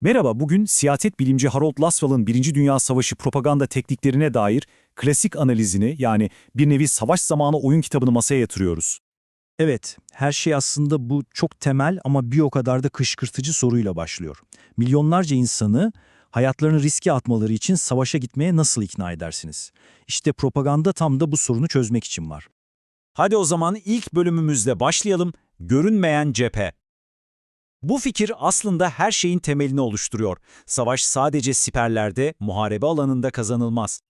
Merhaba, bugün siyaset bilimci Harold Laswell'ın Birinci Dünya Savaşı propaganda tekniklerine dair klasik analizini yani bir nevi savaş zamanı oyun kitabını masaya yatırıyoruz. Evet, her şey aslında bu çok temel ama bir o kadar da kışkırtıcı soruyla başlıyor. Milyonlarca insanı hayatlarını riske atmaları için savaşa gitmeye nasıl ikna edersiniz? İşte propaganda tam da bu sorunu çözmek için var. Hadi o zaman ilk bölümümüzle başlayalım, görünmeyen cephe. Bu fikir aslında her şeyin temelini oluşturuyor. Savaş sadece siperlerde, muharebe alanında kazanılmaz.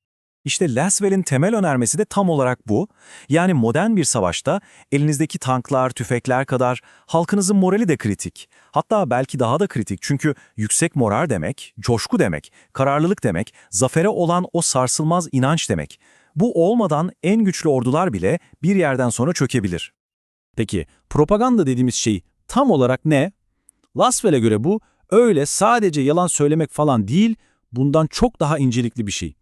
İşte Laswell'in temel önermesi de tam olarak bu. Yani modern bir savaşta elinizdeki tanklar, tüfekler kadar halkınızın morali de kritik. Hatta belki daha da kritik çünkü yüksek moral demek, coşku demek, kararlılık demek, zafere olan o sarsılmaz inanç demek. Bu olmadan en güçlü ordular bile bir yerden sonra çökebilir. Peki propaganda dediğimiz şey tam olarak ne? Laswell'e göre bu öyle sadece yalan söylemek falan değil, bundan çok daha incelikli bir şey.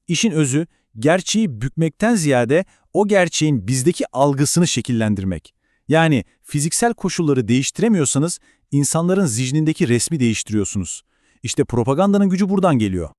İşin özü, gerçeği bükmekten ziyade o gerçeğin bizdeki algısını şekillendirmek. Yani fiziksel koşulları değiştiremiyorsanız insanların zihnindeki resmi değiştiriyorsunuz. İşte propagandanın gücü buradan geliyor.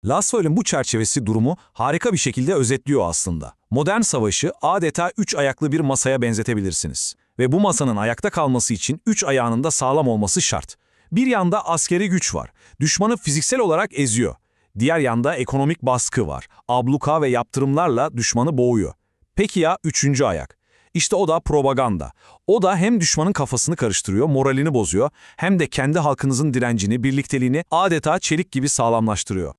Laswell'in bu çerçevesi durumu harika bir şekilde özetliyor aslında. Modern savaşı adeta 3 ayaklı bir masaya benzetebilirsiniz. Ve bu masanın ayakta kalması için 3 ayağının da sağlam olması şart. Bir yanda askeri güç var. Düşmanı fiziksel olarak eziyor. Diğer yanda ekonomik baskı var. Abluka ve yaptırımlarla düşmanı boğuyor. Peki ya üçüncü ayak? İşte o da propaganda. O da hem düşmanın kafasını karıştırıyor, moralini bozuyor, hem de kendi halkınızın direncini, birlikteliğini adeta çelik gibi sağlamlaştırıyor.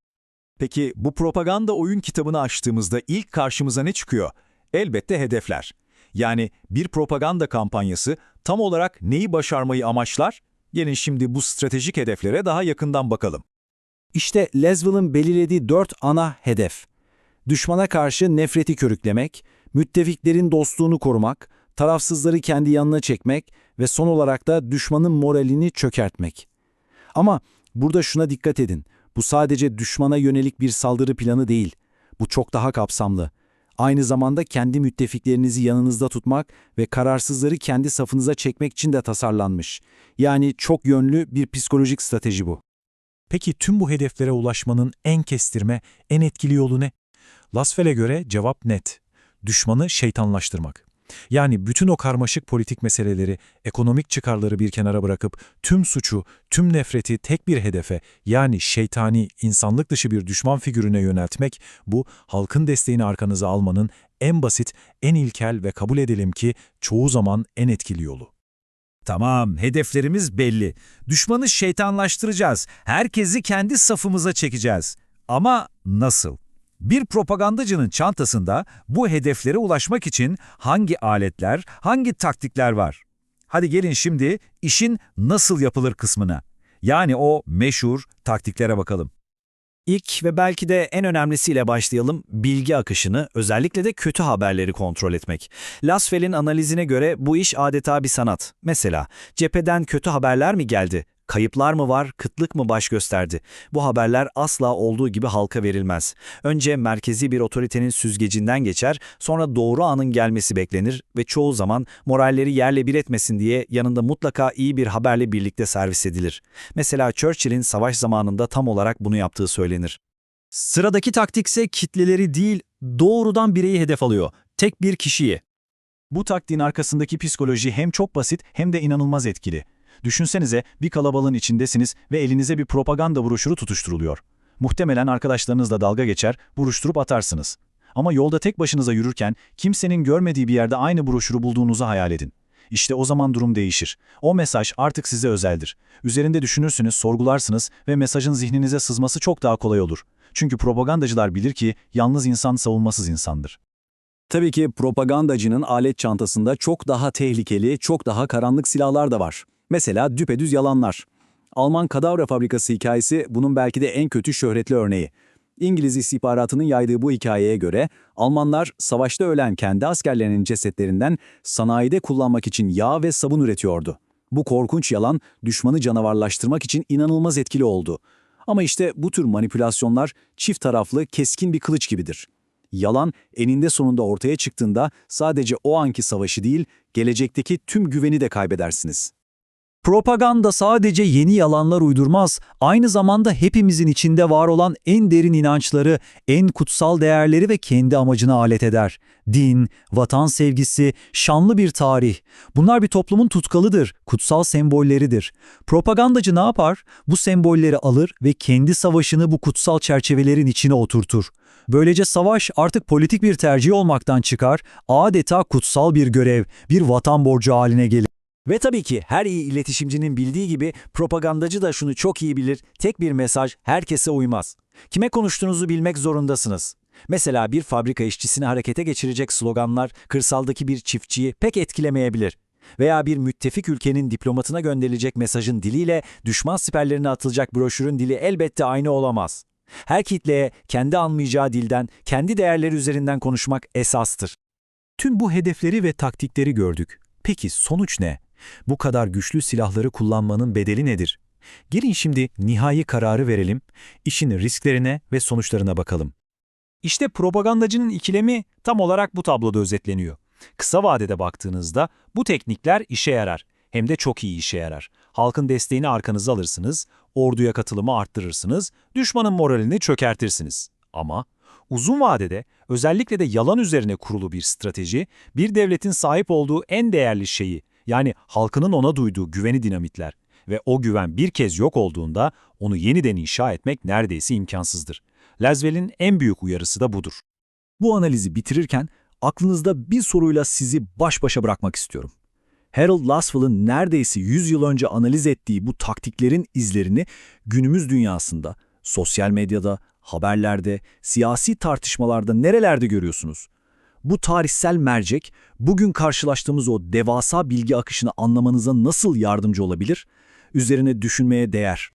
Peki bu propaganda oyun kitabını açtığımızda ilk karşımıza ne çıkıyor? Elbette hedefler. Yani bir propaganda kampanyası tam olarak neyi başarmayı amaçlar? Gelin şimdi bu stratejik hedeflere daha yakından bakalım. İşte Laswell'ın belirlediği 4 ana hedef. Düşmana karşı nefreti körüklemek, müttefiklerin dostluğunu korumak, tarafsızları kendi yanına çekmek ve son olarak da düşmanın moralini çökertmek. Ama burada şuna dikkat edin. Bu sadece düşmana yönelik bir saldırı planı değil. Bu çok daha kapsamlı. Aynı zamanda kendi müttefiklerinizi yanınızda tutmak ve kararsızları kendi safınıza çekmek için de tasarlanmış. Yani çok yönlü bir psikolojik strateji bu. Peki tüm bu hedeflere ulaşmanın en kestirme, en etkili yolu ne? Laswell'e göre cevap net. Düşmanı şeytanlaştırmak. Yani bütün o karmaşık politik meseleleri, ekonomik çıkarları bir kenara bırakıp tüm suçu, tüm nefreti tek bir hedefe yani şeytani, insanlık dışı bir düşman figürüne yöneltmek, bu halkın desteğini arkanıza almanın en basit, en ilkel ve kabul edelim ki çoğu zaman en etkili yolu. Tamam, hedeflerimiz belli. Düşmanı şeytanlaştıracağız. Herkesi kendi safımıza çekeceğiz. Ama nasıl? Bir propagandacının çantasında bu hedeflere ulaşmak için hangi aletler, hangi taktikler var? Hadi gelin şimdi işin nasıl yapılır kısmına. Yani o meşhur taktiklere bakalım. İlk ve belki de en önemlisiyle başlayalım, bilgi akışını, özellikle de kötü haberleri kontrol etmek. Laswell'in analizine göre bu iş adeta bir sanat. Mesela cepheden kötü haberler mi geldi? Kayıplar mı var, kıtlık mı baş gösterdi? Bu haberler asla olduğu gibi halka verilmez. Önce merkezi bir otoritenin süzgecinden geçer, sonra doğru anın gelmesi beklenir ve çoğu zaman moralleri yerle bir etmesin diye yanında mutlaka iyi bir haberle birlikte servis edilir. Mesela Churchill'in savaş zamanında tam olarak bunu yaptığı söylenir. Sıradaki taktikse kitleleri değil, doğrudan bireyi hedef alıyor. Tek bir kişiyi. Bu taktiğin arkasındaki psikoloji hem çok basit hem de inanılmaz etkili. Düşünsenize bir kalabalığın içindesiniz ve elinize bir propaganda broşürü tutuşturuluyor. Muhtemelen arkadaşlarınızla dalga geçer, buruşturup atarsınız. Ama yolda tek başınıza yürürken kimsenin görmediği bir yerde aynı broşürü bulduğunuzu hayal edin. İşte o zaman durum değişir. O mesaj artık size özeldir. Üzerinde düşünürsünüz, sorgularsınız ve mesajın zihninize sızması çok daha kolay olur. Çünkü propagandacılar bilir ki yalnız insan savunmasız insandır. Tabii ki propagandacının alet çantasında çok daha tehlikeli, çok daha karanlık silahlar da var. Mesela düpedüz yalanlar. Alman kadavra fabrikası hikayesi bunun belki de en kötü şöhretli örneği. İngiliz istihbaratının yaydığı bu hikayeye göre Almanlar savaşta ölen kendi askerlerinin cesetlerinden sanayide kullanmak için yağ ve sabun üretiyordu. Bu korkunç yalan düşmanı canavarlaştırmak için inanılmaz etkili oldu. Ama işte bu tür manipülasyonlar çift taraflı keskin bir kılıç gibidir. Yalan eninde sonunda ortaya çıktığında sadece o anki savaşı değil, gelecekteki tüm güveni de kaybedersiniz. Propaganda sadece yeni yalanlar uydurmaz, aynı zamanda hepimizin içinde var olan en derin inançları, en kutsal değerleri ve kendi amacına alet eder. Din, vatan sevgisi, şanlı bir tarih. Bunlar bir toplumun tutkalıdır, kutsal sembolleridir. Propagandacı ne yapar? Bu sembolleri alır ve kendi savaşını bu kutsal çerçevelerin içine oturtur. Böylece savaş artık politik bir tercih olmaktan çıkar, adeta kutsal bir görev, bir vatan borcu haline gelir. Ve tabii ki her iyi iletişimcinin bildiği gibi propagandacı da şunu çok iyi bilir, tek bir mesaj herkese uymaz. Kime konuştuğunuzu bilmek zorundasınız. Mesela bir fabrika işçisini harekete geçirecek sloganlar kırsaldaki bir çiftçiyi pek etkilemeyebilir. Veya bir müttefik ülkenin diplomatına gönderilecek mesajın diliyle düşman siperlerine atılacak broşürün dili elbette aynı olamaz. Her kitleye kendi anlayacağı dilden, kendi değerleri üzerinden konuşmak esastır. Tüm bu hedefleri ve taktikleri gördük. Peki sonuç ne? Bu kadar güçlü silahları kullanmanın bedeli nedir? Gelin şimdi nihai kararı verelim, işin risklerine ve sonuçlarına bakalım. İşte propagandacının ikilemi tam olarak bu tabloda özetleniyor. Kısa vadede baktığınızda bu teknikler işe yarar. Hem de çok iyi işe yarar. Halkın desteğini arkanıza alırsınız, orduya katılımı arttırırsınız, düşmanın moralini çökertirsiniz. Ama uzun vadede özellikle de yalan üzerine kurulu bir strateji, bir devletin sahip olduğu en değerli şeyi, yani halkının ona duyduğu güveni dinamitler. Ve o güven bir kez yok olduğunda onu yeniden inşa etmek neredeyse imkansızdır. Laswell'in en büyük uyarısı da budur. Bu analizi bitirirken aklınızda bir soruyla sizi baş başa bırakmak istiyorum. Harold Laswell'ın neredeyse 100 yıl önce analiz ettiği bu taktiklerin izlerini günümüz dünyasında, sosyal medyada, haberlerde, siyasi tartışmalarda nerelerde görüyorsunuz? Bu tarihsel mercek, bugün karşılaştığımız o devasa bilgi akışını anlamanıza nasıl yardımcı olabilir? Üzerine düşünmeye değer.